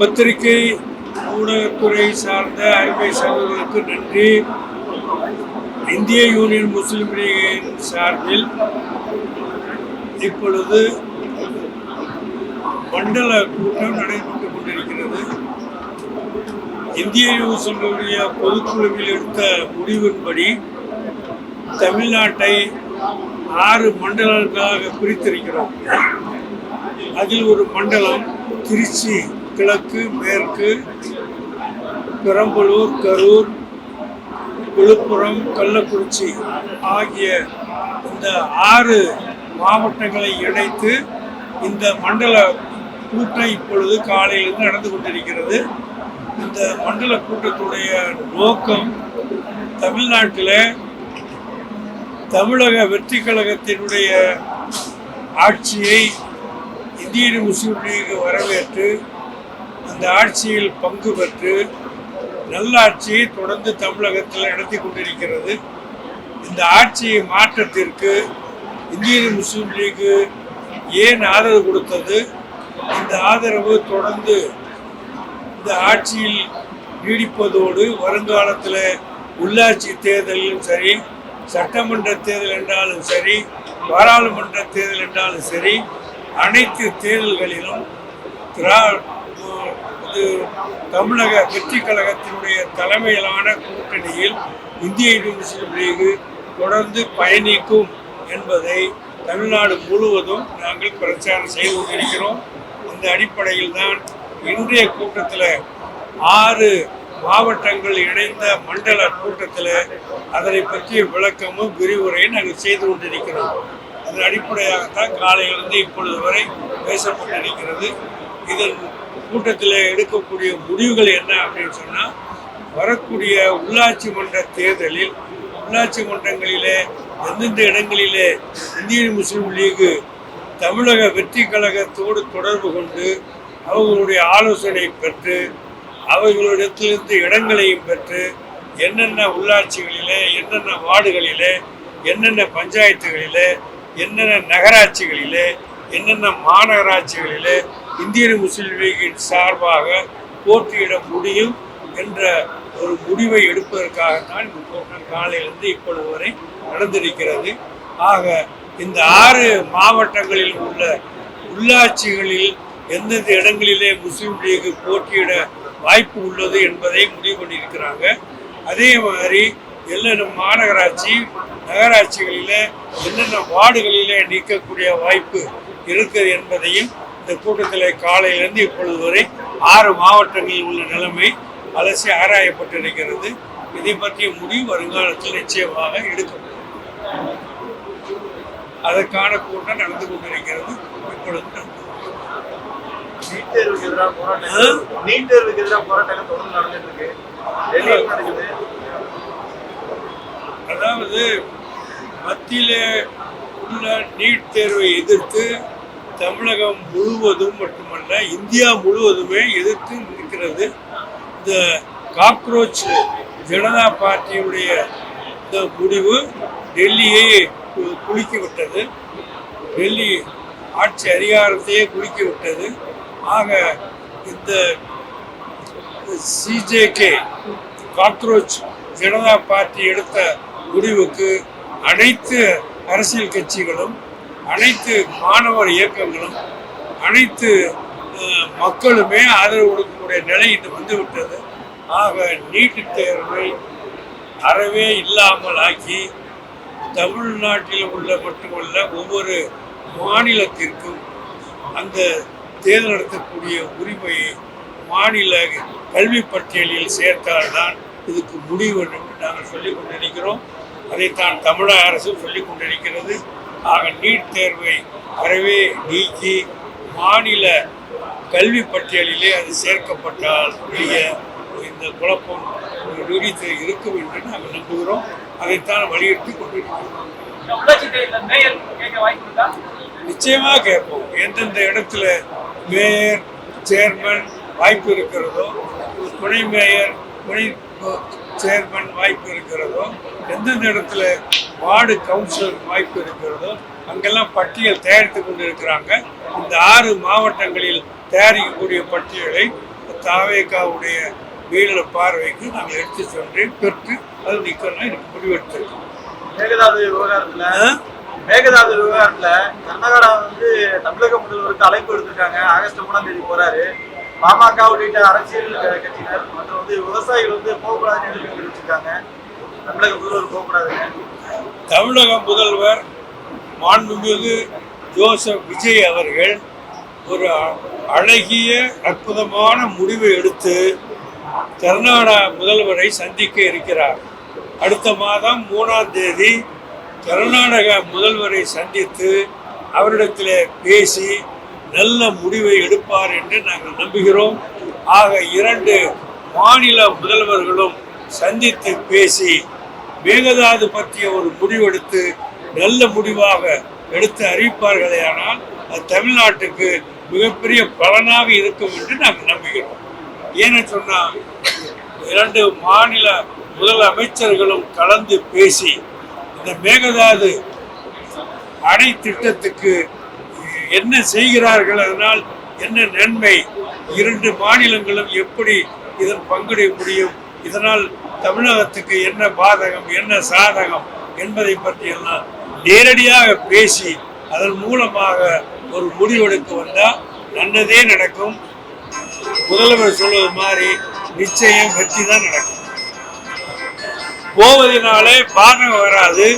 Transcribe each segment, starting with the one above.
பத்திரிகை ஊடகத்துறை சார்ந்த அருமை சகோதரர்களுக்கு நன்றி. இந்திய யூனியன் முஸ்லிம் லீகின் சார்பில் இப்பொழுது மண்டல கூட்டம் நடைபெற்றுக் கொண்டிருக்கிறது. இந்திய முஸ்லிம்களுடைய பொதுக்குழுவில் எடுத்த முடிவின்படி தமிழ்நாட்டை 6 மண்டலங்களாக பிரித்திருக்கிறோம். அதில் ஒரு மண்டலம் திருச்சி கிழக்கு, மேற்கு, பெரம்பலூர், கரூர், விழுப்புரம், கள்ளக்குறிச்சி ஆகிய இந்த 6 மாவட்டங்களை இணைத்து இந்த மண்டல கூட்டம் இப்பொழுது காலையிலிருந்து நடந்து கொண்டிருக்கிறது. இந்த மண்டல கூட்டத்துடைய நோக்கம் தமிழ்நாட்டில் தமிழக வெற்றி கழகத்தினுடைய ஆட்சியை இந்திய முஸ்லிம் லீக் வரவேற்று அந்த ஆட்சியில் பங்கு பெற்று நல்லாட்சியை தொடர்ந்து தமிழகத்தில் நடத்தி கொண்டிருக்கிறது. இந்த ஆட்சி மாற்றத்திற்கு இந்திய முஸ்லிம் லீக் ஏன் ஆதரவு கொடுத்தது, இந்த ஆதரவு தொடர்ந்து இந்த ஆட்சியில் நீடிப்பதோடு வருங்காலத்தில் உள்ளாட்சி தேர்தலிலும் சரி, சட்டமன்ற தேர்தல் என்றாலும் சரி, பாராளுமன்ற தேர்தல் என்றாலும் சரி, அனைத்து தேர்தல்களிலும் தமிழக வெற்றி கழகத்தினுடைய தலைமையிலான கூட்டணியில் இந்திய முஸ்லிம் லீக் தொடர்ந்து பயணிக்கும் என்பதை தமிழ்நாடு முழுவதும் நாங்கள் பிரச்சாரம் செய்து கொண்டிருக்கிறோம். அந்த அடிப்படையில் தான் இன்றைய கூட்டத்தில் 6 மாவட்டங்கள் இணைந்த மண்டல கூட்டத்தில் அதனை பற்றிய விளக்கமும் விரிவுரையும் நாங்கள் செய்து கொண்டிருக்கிறோம். அதன் அடிப்படையாகத்தான் காலையிலிருந்து இப்பொழுது வரை பேசப்பட்டிருக்கிறது. இதன் கூட்டத்தில் எடுக்கக்கூடிய முடிவுகள் என்ன அப்படின்னு சொன்னால், வரக்கூடிய உள்ளாட்சி மன்ற தேர்தலில் உள்ளாட்சி மன்றங்களிலே எந்தெந்த இடங்களிலே இந்திய முஸ்லிம் லீக் தமிழக வெற்றி கழகத்தோடு தொடர்பு கொண்டு அவர்களுடைய ஆலோசனை பெற்று அவர்களிடத்திலிருந்து இடங்களையும் பெற்று என்னென்ன உள்ளாட்சிகளிலே, என்னென்ன வார்டுகளிலே, என்னென்ன பஞ்சாயத்துகளிலே, என்னென்ன நகராட்சிகளிலே, என்னென்ன மாநகராட்சிகளிலே இந்திய முஸ்லிம் லீகின் சார்பாக போட்டியிட முடியும் என்ற ஒரு முடிவை எடுப்பதற்காகத்தான் இந்த கூட்டம் காலையிலிருந்து இப்பொழுது வரை நடந்திருக்கிறது. ஆக இந்த 6 மாவட்டங்களில் உள்ள உள்ளாட்சிகளில் எந்தெந்த இடங்களிலே முஸ்லிம் லீக் போட்டியிட வாய்ப்பு உள்ளது என்பதை முடிவு பண்ணியிருக்கிறாங்க. அதே மாதிரி என்னென்ன மாநகராட்சி நகராட்சிகளில் என்னென்ன வார்டுகளிலே நீக்கக்கூடிய வாய்ப்பு இருக்குது என்பதையும் இந்த கூட்டத்தில் காலையிலிருந்து இப்பொழுது வரை 6 மாவட்டங்களில் உள்ள நிலைமை அலசி ஆராயப்பட்டிருக்கிறது. இதை பற்றிய முடிவு வருங்காலத்தில் நிச்சயமாக எடுக்கப்படும். அதற்கான கூட்டம் நடந்து கொண்டிருக்கிறது. இப்பொழுது அதாவது மத்தியிலே உள்ள நீட் தேர்வை எதிர்த்து தமிழகம் முழுவதும் மட்டுமல்ல இந்தியா முழுவதுமே எதிர்த்து இருக்கிறது. இந்த காக்ரோச் ஜனதா பார்ட்டியுடைய இந்த முடிவு டெல்லியை குலுக்கி விட்டது, டெல்லி ஆட்சி அதிகாரத்தையே குலுக்கி விட்டது. ஆக இந்த சிஜேகே காக்ரோச் ஜனதா பார்ட்டி எடுத்த முடிவுக்கு அனைத்து அரசியல் கட்சிகளும், அனைத்து மாணவர் இயக்கங்களும், அனைத்து மக்களுமே ஆதரவு கொடுக்கக்கூடிய நிலை இது வந்துவிட்டது. ஆக நீட்டு தேர்வை அறவே இல்லாமல் ஆக்கி தமிழ்நாட்டில் உள்ள மட்டுமல்ல ஒவ்வொரு மாநிலத்திற்கும் அந்த தேர்தல் நடத்தக்கூடிய உரிமையை மாநில கல்வி பட்டியலில் சேர்த்தால்தான் இதுக்கு முடிவு என்று நாங்கள் சொல்லிக் கொண்டிருக்கிறோம். அதைத்தான் தமிழக அரசும் சொல்லிக் கொண்டிருக்கிறது. ஆக நீட் தேர்வை அறவே நீக்கி மாநில கல்வி பட்டியலிலே அது சேர்க்கப்பட்டால் இந்த குழப்பம் நீடித்து இருக்கும் என்று நாங்கள் நம்புகிறோம். அதைத்தான் வலியுறுத்தி கொண்டிருக்கிறோம். நிச்சயமாக கேட்போம். எந்தெந்த இடத்துல மேயர், சேர்மன் வாய்ப்பு இருக்கிறதோ, துணை மேயர், துணை சேர்மன் வாய்ப்பு இருக்கிறதோ, எந்தெந்த இடத்துல வார்டு கவுன்சிலர் வாய்ப்பு இருக்கிறதோ அங்கெல்லாம் பட்டியல் தயாரித்து கொண்டு இருக்கிறாங்க. இந்த 6 மாவட்டங்களில் தயாரிக்கக்கூடிய பட்டியலை தாவேக்காவுடைய வீர பார்வைக்கு நாங்கள் எடுத்து சென்றேன், பெற்று அது நிற்கலாம் எனக்கு முடிவெடுத்திருக்கோம். மேகதாது விவகாரத்துல கர்நாடகா தமிழக முதல்வருக்கு அழைப்பு எடுத்திருக்காங்க. ஆகஸ்ட் 3ஆம் தேதி போறாரு. பாமக உள்ளிட்ட அரசியல் கட்சியினர் மற்றும் விவசாயிகள் போகக்கூடாதுன்னு தெரிவிச்சிருக்காங்க. தமிழக முதல்வர் போகக்கூடாதுங்க. தமிழக முதல்வர் மாண்புமிகு ஜோசப் விஜய் அவர்கள் ஒரு அழகிய அற்புதமான முடிவை எடுத்து கர்நாடகா முதல்வரை சந்திக்க இருக்கிறார். அடுத்த மாதம் 3ஆம் தேதி கர்நாடக முதல்வரை சந்தித்து அவரிடத்தில் பேசி நல்ல முடிவை எடுப்பார் என்று நாங்கள் நம்புகிறோம். ஆக 2 மாநில முதல்வர்களும் சந்தித்து பேசி மேகதாது பற்றிய ஒரு முடிவெடுத்து நல்ல முடிவாக எடுத்து அறிவிப்பார்களே ஆனால் அது தமிழ்நாட்டுக்கு மிகப்பெரிய பலனாக இருக்கும் என்று நாங்கள் நம்புகிறோம். ஏன்னு சொன்னால் 2 மாநில முதலமைச்சர்களும் கலந்து பேசி இந்த மேகதாது அணை திட்டத்துக்கு என்ன செய்கிறார்கள், அதனால் என்ன நன்மை, 2 மாநிலங்களும் எப்படி இதன் பங்கிட முடியும், இதனால் தமிழகத்துக்கு என்ன பாதகம் என்ன சாதகம் என்பதை பற்றியெல்லாம் நேரடியாக பேசி அதன் மூலமாக ஒரு முடிவெடுக்க வந்தால் நல்லதே நடக்கும். முதல்வர் சொல்வது மாதிரி நிச்சயம் வெற்றி தான் நடக்கும். போவதனாலே பாதகம் வராது,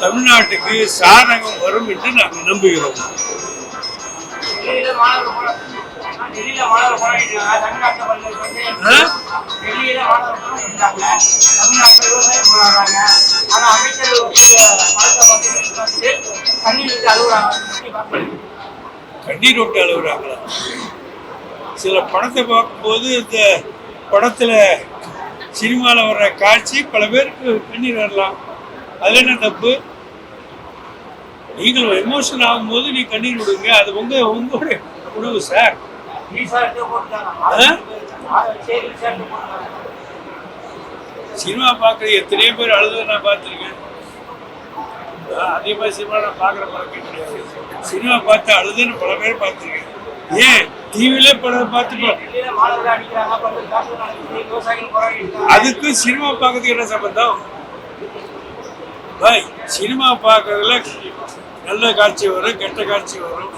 தமிழ்நாட்டுக்கு சாதகம் வரும் என்று நாங்கள் நம்புகிறோம். கண்ணீர் விட்டு அழுகுறாங்களா? சில படத்தை பார்க்கும்போது இந்த படத்துல சினிமாவில் வர்ற காட்சி பல பேருக்கு கண்ணீர் வரலாம். அதுல என்ன தப்பு? நீங்கள் எமோஷன் ஆகும்போது நீ கண்ணீர் விடுங்க, அது உங்களுடைய உணவு சார். சினிமா பார்க்குற எத்தனையோ பேர் அழுது நான் பார்த்துருக்கேன். அதே மாதிரி சினிமா நான் பார்க்குற பழக்கம் கிடையாது. சினிமா பார்த்து அழுதுன்னு பல பேர் பார்த்துருக்கேன். ஏன் டிவிலே படம் பார்த்து அதுக்கு சினிமா பார்க்கறதுக்கு என்ன சம்பந்தம்? பாய், சினிமா பார்க்கறதுல நல்ல காட்சி வரும், கெட்ட காட்சி வரும்.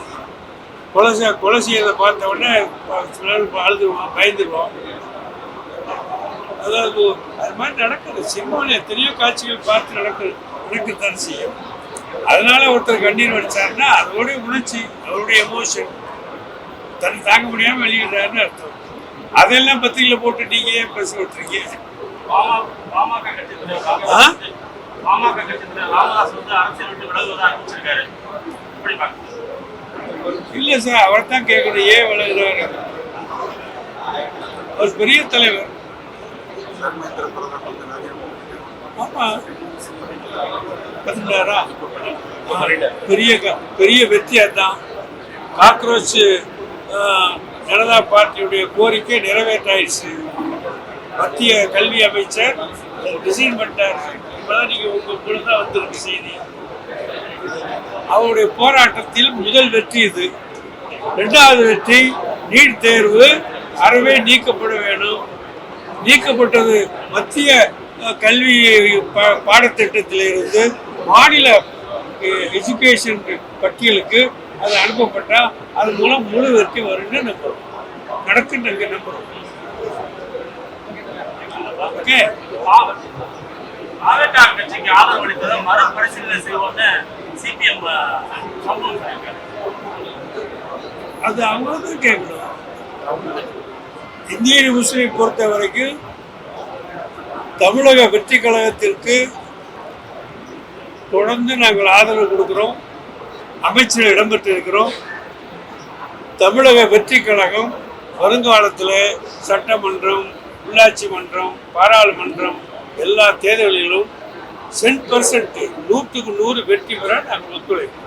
கொலை செய்யறதை பார்த்த உடனே அழுதுருவோம், பயந்துருவோம். அதாவது அது மாதிரி நடக்குது. சினிமாவில் எத்தனையோ காட்சிகள் பார்த்து நடக்கத்தான் செய்யும். அதனால ஒருத்தர் கண்ணீர் வடிச்சாருன்னா அதோடைய உணர்ச்சி, அவருடைய எமோஷன் தன்னை தாங்க முடியாமல் வெளியிடுறாருன்னு அர்த்தம். அதெல்லாம் பத்திரிகையில் போட்டு நீங்க ஏன் பேச விட்டுருக்கீங்க? இல்ல சார், அவர் தான் கேட்கணும் ஏன் விலகுறாரு. ஒரு பெரிய தலைவர். ஆமா, பதினாறா பெரிய வெற்றி. அதுதான் காக்ரோச் ஜனதா பார்ட்டியுடைய கோரிக்கை நிறைவேற்றாயிடுச்சு. மத்திய கல்வி அமைச்சர் டிசைன் பண்ணிட்டார். இப்பதான் நீங்க உங்க தான் வந்திருக்கு செய்தி. அவருடைய போராட்டத்தில் முதல் வெற்றி இது. 2வது வெற்றி நீட் தேர்வு அறவே நீக்கப்பட வேண்டும். நீக்கப்பட்டது மத்திய கல்வி பாடத்திட்டத்திலிருந்து மாநில எஜுகேஷன் பட்டியலுக்கு அது அனுப்பப்பட்டால் அது மூலம் முழு வெற்றி வரும்னு நம்புறோம். நடக்குன்னு நாங்கள் நம்புறோம். ஓகே, கட்சிக்கு ஆதரவு அளித்ததை மறுபரிசீலனை செய்வோம்னு சிபிஎம் அது அவங்களுக்கும் கேட்கணும். இந்திய முஸ்லீமை பொறுத்த வரைக்கும் தமிழக வெற்றி கழகத்திற்கு தொடர்ந்து நாங்கள் ஆதரவு கொடுக்கிறோம். அமைச்சர் இடம்பெற்றிருக்கிறோம். தமிழக வெற்றி கழகம் வருங்காலத்தில் சட்டமன்றம், உள்ளாட்சி மன்றம், பாராளுமன்றம் எல்லா தேர்தல்களிலும் 100% 100க்கு 100 வெற்றி பெற நாங்கள் ஒத்துழைப்போம்.